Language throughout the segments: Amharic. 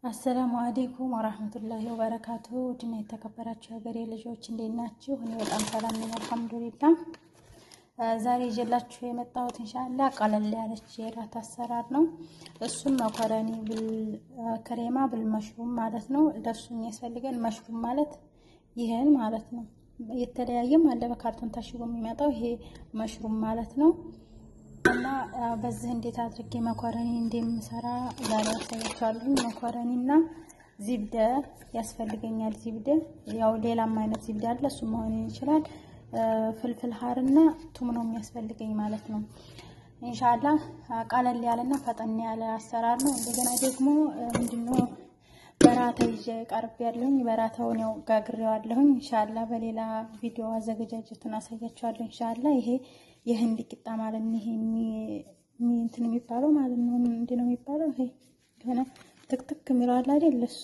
አሰላሙ አለይኩም ወራህመቱላሂ ወበረካቱ። ድና የተከበራችሁ ሀገሬ ልጆች እንዴት ናችሁ? እኔ በጣም ሰላም ነኝ አልሐምዱሊላህ። ዛሬ ይዤላችሁ የመጣሁት ኢንሻአላህ ቀለል ያለች የራት አሰራር ነው። እሱም መኮረኒ ክሬማ ብልመሽሩም ማለት ነው። ለሱ የሚያስፈልገን መሽሩም ማለት ይሄን ማለት ነው። የተለያየም አለ በካርቶን ታሽጎ የሚመጣው ይሄ መሽሩም ማለት ነው። እና በዚህ እንዴት አድርጌ መኮረኒ እንደምሰራ ዛሬ አሳያችኋለሁ። መኮረኒና ዚብደ ያስፈልገኛል። ዚብደ ያው ሌላም አይነት ዚብደ አለ፣ እሱ መሆን ይችላል። ፍልፍል ሀርና ቱም ነው የሚያስፈልገኝ ማለት ነው። ኢንሻአላህ ቀለል ያለና ፈጠን ያለ አሰራር ነው። እንደገና ደግሞ ምንድነው በራታ ይዤ ቀርብ ያለሁኝ በራታውን ያው ጋግሬዋለሁኝ። ኢንሻአላህ በሌላ ቪዲዮ አዘገጃጀቱን አሳያችኋለሁ። ኢንሻአላህ ይሄ የህንድ ቂጣ ማለት ነው። ይሄ እንትን የሚባለው ማለት ነው። ምንድን ነው የሚባለው? ይሄ ገና ትክትክ የሚለው አለ አይደል? እሱ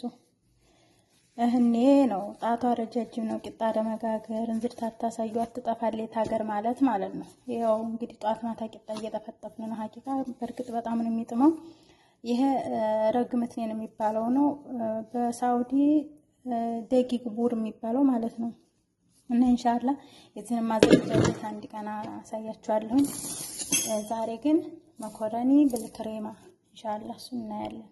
እህኔ ነው። ጣቷ ረጃጅም ነው። ቂጣ ለመጋገር እንዝር ታታሳዩ አትጠፋለች ሀገር ማለት ነው። ያው እንግዲህ ጧት ማታ ቂጣ እየጠፈጠፍን ነው። ሀቂቃ በእርግጥ በጣም ነው የሚጥመው። ይሄ ረግምት ነው የሚባለው ነው። በሳውዲ ደቂቅ ቡር የሚባለው ማለት ነው። እና ኢንሻአላህ የዚህን ማዘጋጀት አንድ ቀን አሳያችኋለሁ። ዛሬ ግን መኮረኒ ብልክሬማ ኢንሻአላህ እሱን እናያለን።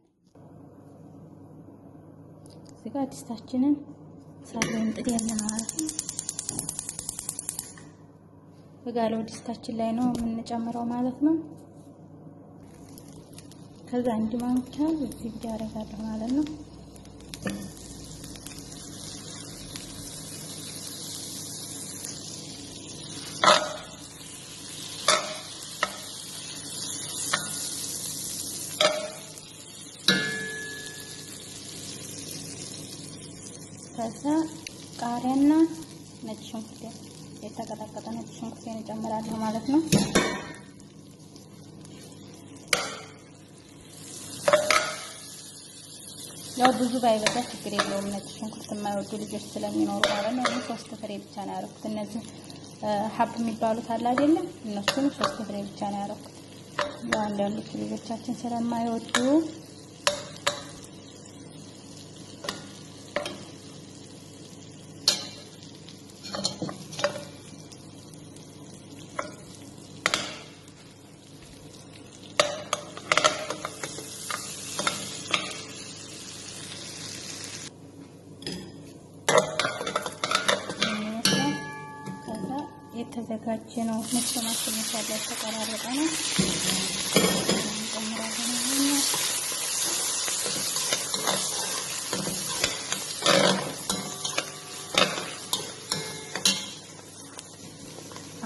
እዚህ ጋር ድስታችንን ሳለን ጥደን ማለት ነው። በጋለው ድስታችን ላይ ነው የምንጨምረው ማለት ነው። ከዛ አንድ ማንኪያ እዚህ ጋር አደርጋለሁ ማለት ነው። ከዛ ቃሪያና ነጭ ሽንኩርት የተቀጠቀጠ ነጭ ሽንኩርት እንጨምራለሁ ማለት ነው። ያው ብዙ ባይበዛ ችግር የለውም። ነጭ ሽንኩርት የማይወዱ ልጆች ስለሚኖሩ ማለት ነው። እኔ 3 ፍሬ ብቻ ነው ያደረኩት። እነዚህ ሀብ የሚባሉት አለ አይደለም? እነሱን 3 ፍሬ ብቻ ነው ያደረኩት። ያው አንዳንዶቹ ልጆቻችን ስለማይወዱ የተዘጋጀ ነው። ነጭ ማስመስ ያለ ተቆራረጠ ነው።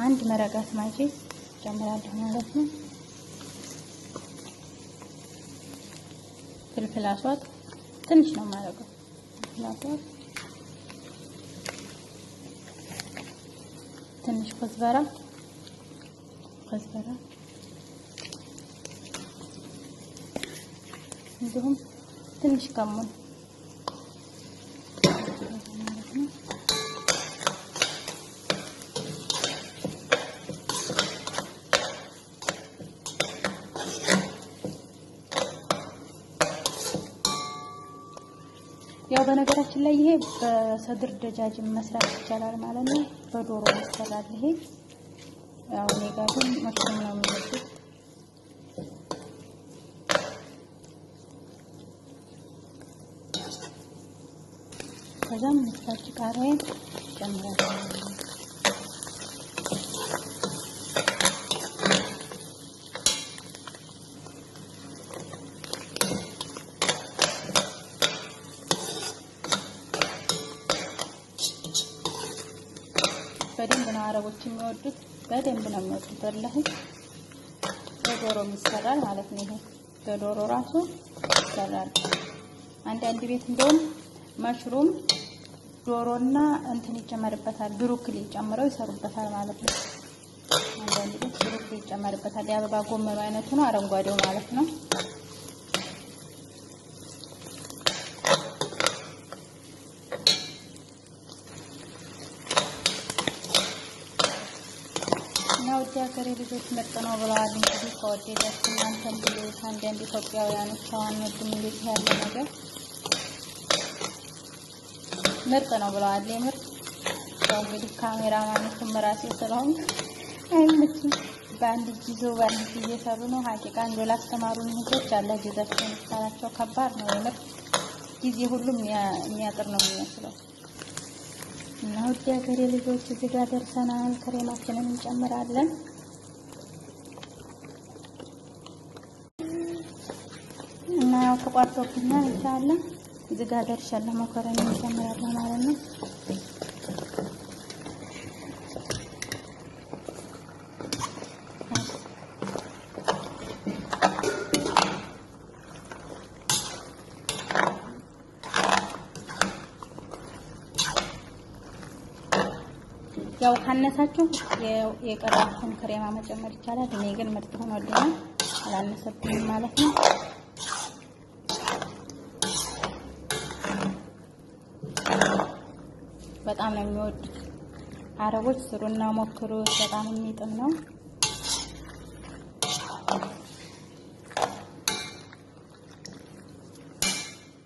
አንድ መረጋት ማጂ ጨምራለሁ ማለት ነው። ፍልፍል አስዋት ትንሽ ነው ማረጋው። ፍልፍል አስዋት ትንሽ ኮዝበራ እንዲሁም ትንሽ ከሙን ያው በነገራችን ላይ ይሄ በሰድር ደጃጅ መስራት ይቻላል ማለት ነው። በዶሮ ይሰራል ይሄ። ያው እኔ ጋር ግን መሽሩም ነው የሚወጡት። ከዛም መስራት ቃሪያ ጨምራለሁ። በደንብ ነው አረቦች የሚወዱት፣ በደንብ ነው የሚወዱት። ወላሂ በዶሮ ይሰራል ማለት ነው። ይሄ በዶሮ ራሱ ይሰራል። አንዳንድ ቤት እንደውም መሽሩም ዶሮና እንትን ይጨመርበታል፣ ብሩክሊ ጨምረው ይሰሩበታል ማለት ነው። አንዳንድ ቤት ብሩክሊ ይጨመርበታል። የአበባ ጎመኑ አይነቱ ነው፣ አረንጓዴው ማለት ነው። ውድ ሀገሬ ልጆች ምርጥ ነው ብለዋል። እንግዲህ ከወደዳችሁ እናንተም ብሉት። አንዳንድ ኢትዮጵያውያኖች አንወድም እንደዚህ ያለ ነገር ምርጥ ነው ብለዋል። የምር ያው እንግዲህ ካሜራማኑም ራሴ ስለሆንኩ አይመችም። በአንድ እጅ ይዞ በአንድ እጅ እየሰሩ ነው። ሀቂቃ እንደው ላስተማሩን ልጆች አለ ጊዜያቸውን ይስጣቸው። ከባድ ነው የምር ጊዜ ሁሉም የሚያጥር ነው የሚመስለው። እና ውድ ሀገሬ ልጆች እዚህ ጋር ደርሰናል። ክሬማችንን እንጨምራለን። እና ያው ተቋርጦብኛል ኢንሻአላህ እዚህ ጋር ደርሻለሁ። መኮረኒ እንጨምራለን ማለት ነው። ያው ካነሳችሁ የቀረውን ክሬማ መጨመር ይቻላል። እኔ ግን ምርጥ ሆኖልኛል አላነሰብኝም ማለት ነው። በጣም ነው የሚወዱት አረቦች። ስሩና ሞክሩት፣ በጣም የሚጥም ነው።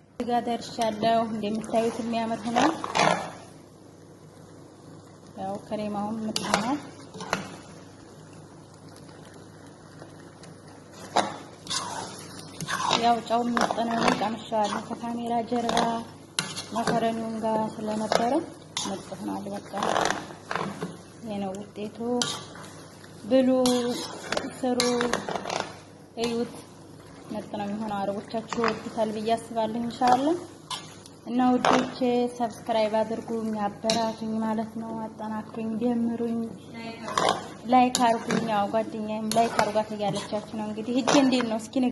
እዚህ ጋር ደርሻለሁ። እንደምታዩት የሚያምር ሆኗል። ያው ክሬማውን ምጥናል። ያው ጫው ምጥነው ቀምሻለሁ ከካሜራ ጀርባ መኮረኒውን ጋር ስለነበረ ምርጥ ሆኗል። በቃ ይሄ ነው ውጤቱ። ብሉ፣ ስሩ፣ እዩት። ምርጥ ነው የሚሆነው። አረቦቻችሁ ይወዱታል ብዬ አስባለሁ ኢንሻአላህ። እና ውዶቼ ሰብስክራይብ አድርጉኝ፣ አበራቱኝ ማለት ነው። አጠናክሩኝ፣ ደምሩኝ፣ ላይክ አርጉኝ። ያው ጓደኛዬም ላይክ አርጓት እያለቻችሁ ነው እንግዲህ። እጄ እንዴት ነው እስኪ